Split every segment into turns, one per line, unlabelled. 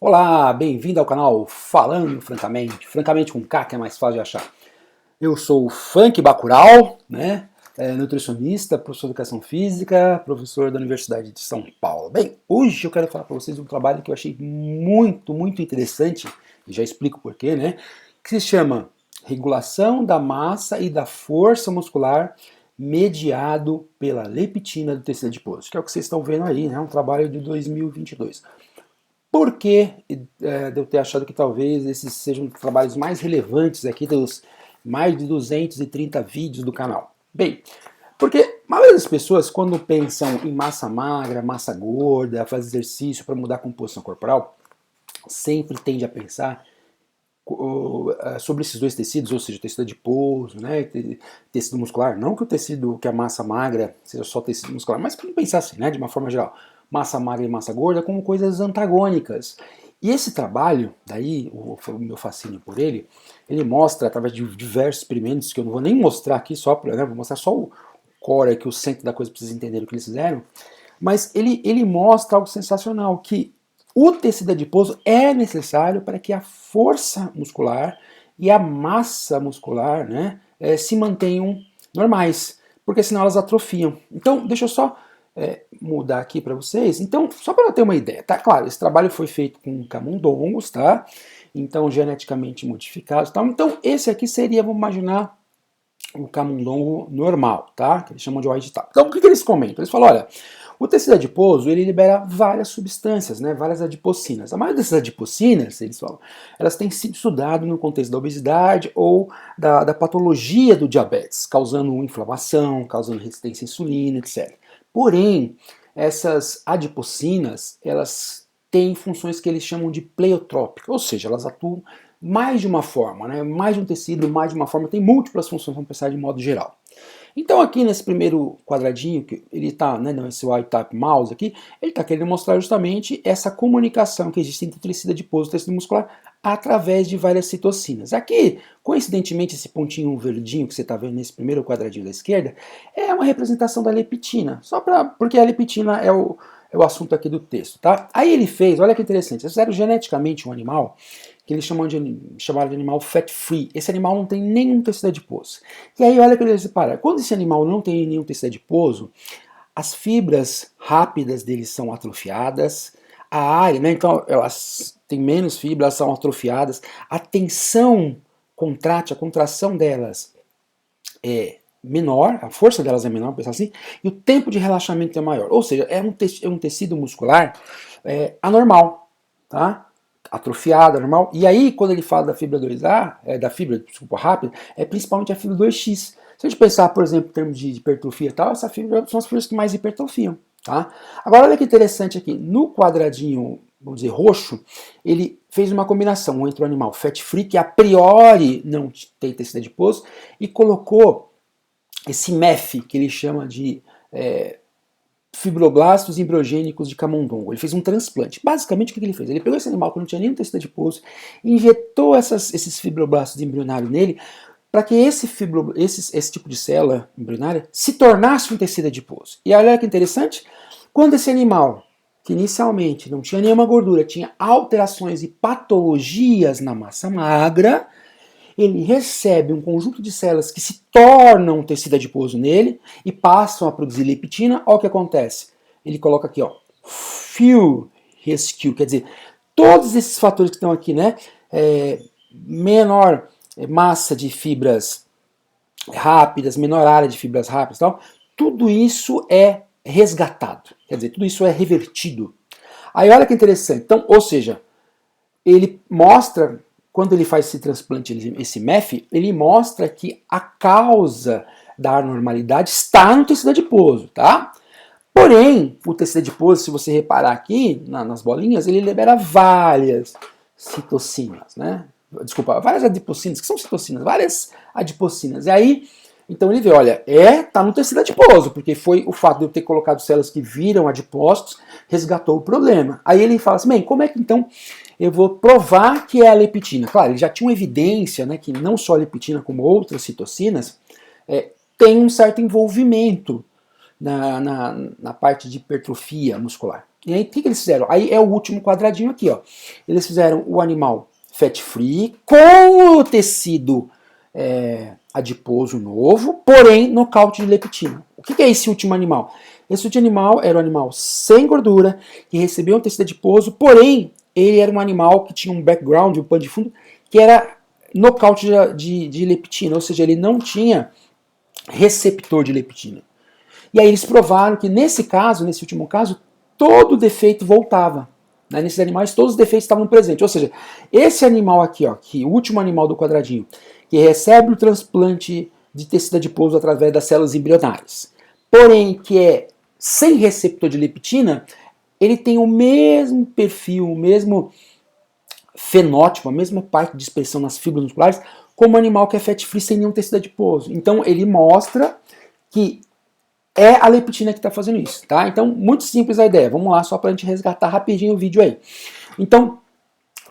Olá, bem-vindo ao canal Falando Francamente com K, que é mais fácil de achar. Eu sou o Frank Bacurau, né? Nutricionista, professor de Educação Física, professor da Universidade de São Paulo. Bem, hoje eu quero falar para vocês um trabalho que eu achei muito interessante, e já explico porquê, né? Que se chama Regulação da Massa e da Força Muscular mediado pela leptina do tecido adiposo, que é o que vocês estão vendo aí, né? Um trabalho de 2022. Por que de eu ter achado que talvez esses sejam os trabalhos mais relevantes aqui dos mais de 230 vídeos do canal? Bem, porque a maioria das pessoas, quando pensam em massa magra, massa gorda, fazer exercício para mudar a composição corporal, sempre tende a pensar sobre esses dois tecidos, ou seja, tecido adiposo, né, tecido muscular. Não que o tecido, que a massa magra seja só tecido muscular, mas vamos pensar assim, né, de uma forma geral, massa magra e massa gorda como coisas antagônicas. E esse trabalho, daí o meu fascínio por ele mostra através de diversos experimentos que eu não vou nem mostrar aqui só, né, vou mostrar só o core, que o centro da coisa para vocês entenderem o que eles fizeram, mas ele mostra algo sensacional, que o tecido adiposo é necessário para que a força muscular e a massa muscular, né, se mantenham normais, porque senão elas atrofiam. Então, deixa eu só mudar aqui para vocês. Então, só para ter uma ideia, tá? Claro, esse trabalho foi feito com camundongos, tá? Então, geneticamente modificados, tá? Então, esse aqui seria, vamos imaginar, o camundongo normal, tá? Que eles chamam de white type. Então, o que eles comentam? Eles falam, olha, o tecido adiposo, ele libera várias substâncias, né, várias adipocinas. A maioria dessas adipocinas, eles falam, elas têm sido estudadas no contexto da obesidade ou da patologia do diabetes, causando inflamação, causando resistência à insulina, etc. Porém, essas adipocinas, elas têm funções que eles chamam de pleiotrópicas, ou seja, elas atuam mais de uma forma, né, mais de um tecido, mais de uma forma, tem múltiplas funções, vamos pensar de modo geral. Então aqui nesse primeiro quadradinho, que ele está, né, nesse white type mouse aqui, ele está querendo mostrar justamente essa comunicação que existe entre o tecido adiposo e o tecido muscular através de várias citocinas. Aqui, coincidentemente, esse pontinho verdinho que você está vendo nesse primeiro quadradinho da esquerda, é uma representação da leptina, porque a leptina é o assunto aqui do texto, tá? Aí ele fez, olha que interessante, eles fizeram geneticamente um animal que eles chamaram de animal fat-free. Esse animal não tem nenhum tecido adiposo. E aí olha que eles separaram. Quando esse animal não tem nenhum tecido adiposo, as fibras rápidas deles são atrofiadas, a área, né, então elas têm menos fibras, elas são atrofiadas, a tensão contrátil, a contração delas é menor, a força delas é menor, pensar assim, e o tempo de relaxamento é maior. Ou seja, é um tecido muscular anormal, tá? Atrofiada, normal. E aí, quando ele fala da fibra 2A, da fibra, desculpa, rápida, é principalmente a fibra 2X. Se a gente pensar, por exemplo, em termos de hipertrofia e tal, essa fibra são as fibras que mais hipertrofiam, tá? Agora, olha que interessante aqui, no quadradinho, vamos dizer, roxo, ele fez uma combinação entre o animal fat-free, que a priori não tem tecido adiposo, e colocou esse MEF, que ele chama de fibroblastos embriogênicos de camundongo. Ele fez um transplante. Basicamente, o que ele fez? Ele pegou esse animal que não tinha nenhum tecido adiposo, injetou esses fibroblastos embrionários nele, para que esse tipo de célula embrionária se tornasse um tecido adiposo. E olha que interessante, quando esse animal, que inicialmente não tinha nenhuma gordura, tinha alterações e patologias na massa magra, ele recebe um conjunto de células que se tornam tecido adiposo nele e passam a produzir leptina. Olha o que acontece. Ele coloca aqui, ó, few rescue, quer dizer, todos esses fatores que estão aqui, né, menor massa de fibras rápidas, menor área de fibras rápidas, tal, tudo isso é resgatado, quer dizer, tudo isso é revertido. Aí olha que interessante, então, ou seja, ele mostra, quando ele faz esse transplante, esse MEF, ele mostra que a causa da anormalidade está no tecido adiposo, tá? Porém, o tecido adiposo, se você reparar aqui, nas bolinhas, ele libera várias citocinas, né? Desculpa, várias adipocinas, que são citocinas, várias adipocinas. E aí, então ele vê, olha, tá no tecido adiposo, porque foi o fato de eu ter colocado células que viram adipócitos, resgatou o problema. Aí ele fala assim, bem, como é que então eu vou provar que é a leptina? Claro, ele já tinha uma evidência, né, que não só a leptina, como outras citocinas, tem um certo envolvimento na parte de hipertrofia muscular. E aí, o que eles fizeram? Aí é o último quadradinho aqui, ó. Eles fizeram o animal fat-free com o tecido adiposo novo, porém nocaute de leptina. O que é esse último animal? Esse último animal era um animal sem gordura, que recebeu um tecido adiposo, porém ele era um animal que tinha um background, um pano de fundo, que era nocaute de leptina, ou seja, ele não tinha receptor de leptina. E aí eles provaram que nesse caso, nesse último caso, todo defeito voltava. Né? Nesses animais, todos os defeitos estavam presentes. Ou seja, esse animal aqui, ó, que o último animal do quadradinho, que recebe o transplante de tecido adiposo através das células embrionárias, porém que é sem receptor de leptina, ele tem o mesmo perfil, o mesmo fenótipo, a mesma parte de expressão nas fibras musculares, como o animal que é fat-free sem nenhum tecido adiposo. Então ele mostra que é a leptina que está fazendo isso, tá? Então, muito simples a ideia. Vamos lá, só para a gente resgatar rapidinho o vídeo aí. Então,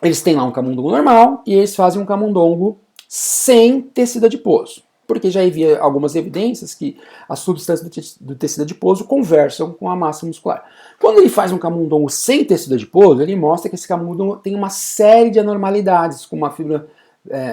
eles têm lá um camundongo normal e eles fazem um camundongo sem tecido adiposo. Porque já havia algumas evidências que as substâncias do tecido adiposo conversam com a massa muscular. Quando ele faz um camundongo sem tecido adiposo, ele mostra que esse camundongo tem uma série de anormalidades, com uma fibra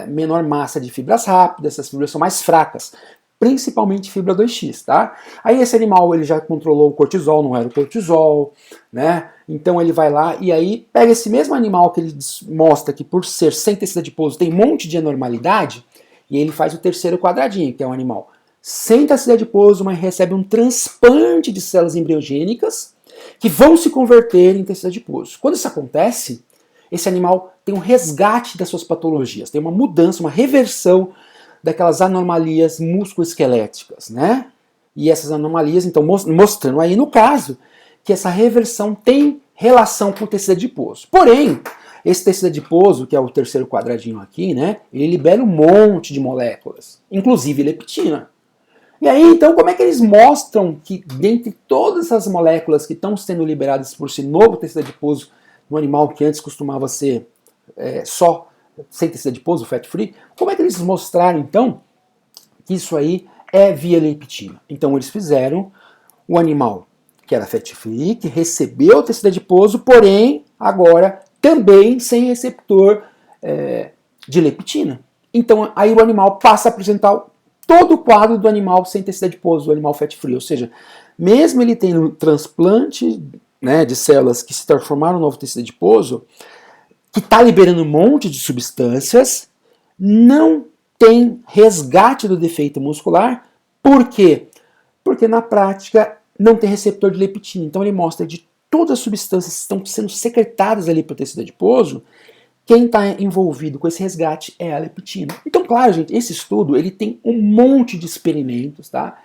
menor massa de fibras rápidas, essas fibras são mais fracas, principalmente fibra 2x, tá? Aí esse animal ele já controlou o cortisol, não era o cortisol, né? Então ele vai lá e aí pega esse mesmo animal que ele mostra que por ser sem tecido adiposo tem um monte de anormalidade, e ele faz o terceiro quadradinho, que é um animal sem tecido adiposo, mas recebe um transplante de células embriogênicas que vão se converter em tecido adiposo. Quando isso acontece, esse animal tem um resgate das suas patologias, tem uma mudança, uma reversão daquelas anomalias musculoesqueléticas, né? E essas anomalias, então, mostrando aí no caso que essa reversão tem relação com o tecido adiposo. Porém, esse tecido adiposo, que é o terceiro quadradinho aqui, né? Ele libera um monte de moléculas, inclusive leptina. E aí, então, como é que eles mostram que dentre todas essas moléculas que estão sendo liberadas por esse novo tecido adiposo no animal que antes costumava ser só sem tecido adiposo, fat-free, como é que eles mostraram, então, que isso aí é via leptina? Então, eles fizeram o animal que era fat-free, que recebeu o tecido adiposo, porém, agora, também sem receptor de leptina. Então, aí o animal passa a apresentar todo o quadro do animal sem tecido adiposo, do animal fat-free, ou seja, mesmo ele tendo transplante, né, de células que se transformaram no novo tecido adiposo, que está liberando um monte de substâncias, não tem resgate do defeito muscular. Por quê? Porque na prática não tem receptor de leptina. Então ele mostra de todas as substâncias que estão sendo secretadas ali pelo tecido adiposo, quem está envolvido com esse resgate é a leptina. Então, claro, gente, esse estudo ele tem um monte de experimentos, tá?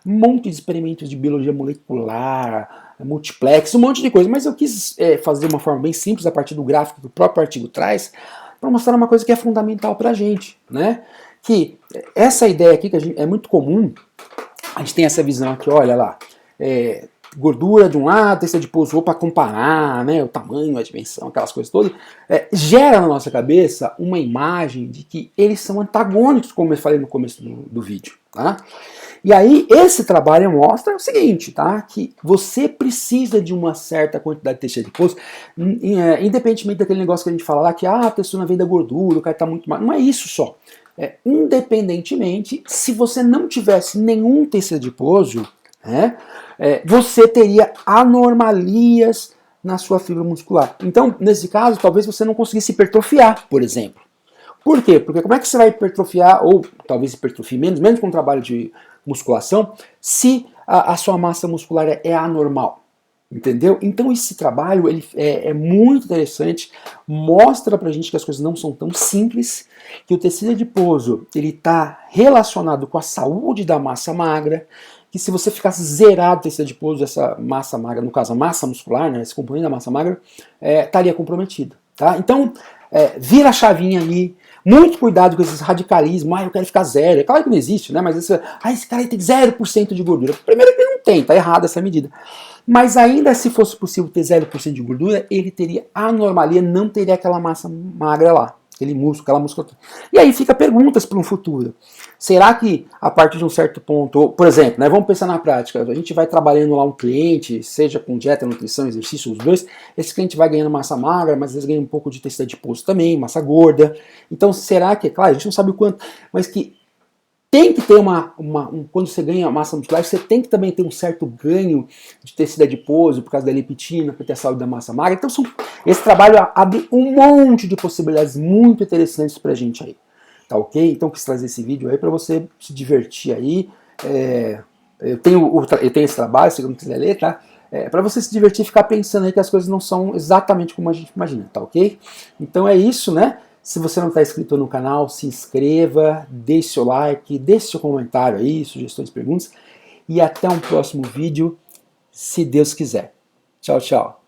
Um monte de experimentos de biologia molecular, multiplex, um monte de coisa, mas eu quis fazer de uma forma bem simples, a partir do gráfico que o próprio artigo traz, para mostrar uma coisa que é fundamental para a gente, né? Que essa ideia aqui, que é muito comum, a gente tem essa visão aqui, olha lá, gordura de um lado, tecido adiposo para comparar, né, o tamanho, a dimensão, aquelas coisas todas, gera na nossa cabeça uma imagem de que eles são antagônicos, como eu falei no começo do vídeo, tá? E aí, esse trabalho mostra o seguinte, tá? Que você precisa de uma certa quantidade de tecido adiposo, independentemente daquele negócio que a gente fala lá, que a pessoa vem da gordura, o cara tá muito mal. Não é isso só. Independentemente, se você não tivesse nenhum tecido adiposo, você teria anomalias na sua fibra muscular. Então, nesse caso, talvez você não conseguisse hipertrofiar, por exemplo. Por quê? Porque como é que você vai hipertrofiar, ou talvez hipertrofie menos com um trabalho de musculação, se a sua massa muscular é anormal? Entendeu? Então esse trabalho ele é muito interessante, mostra pra gente que as coisas não são tão simples, que o tecido adiposo ele está relacionado com a saúde da massa magra, que se você ficasse zerado tecido adiposo, essa massa magra, no caso a massa muscular, né, esse componente da massa magra, estaria comprometido. Tá? Então, vira a chavinha ali, muito cuidado com esses radicalismos, eu quero ficar zero. É claro que não existe, né? Mas esse cara aí tem 0% de gordura. Primeiro que não tem, tá errada essa medida. Mas ainda se fosse possível ter 0% de gordura, ele teria anormalia, não teria aquela massa magra lá. aquele músculo, aquela musculatura. E aí fica perguntas para um futuro. Será que a partir de um certo ponto, por exemplo, né, vamos pensar na prática, a gente vai trabalhando lá um cliente, seja com dieta, nutrição, exercício, os dois, esse cliente vai ganhando massa magra, mas às vezes ganha um pouco de tecido adiposo também, massa gorda. Então será que, claro, a gente não sabe o quanto, mas que tem que ter quando você ganha massa muscular, você tem que também ter um certo ganho de tecido adiposo por causa da leptina, para ter a saúde da massa magra. Então esse trabalho abre um monte de possibilidades muito interessantes pra gente aí. Tá ok? Então quis trazer esse vídeo aí para você se divertir aí. Eu tenho esse trabalho, se você não quiser ler, tá? Para você se divertir e ficar pensando aí que as coisas não são exatamente como a gente imagina, tá ok? Então é isso, né? Se você não está inscrito no canal, se inscreva, deixe seu like, deixe seu comentário aí, sugestões, perguntas. E até um próximo vídeo, se Deus quiser. Tchau, tchau.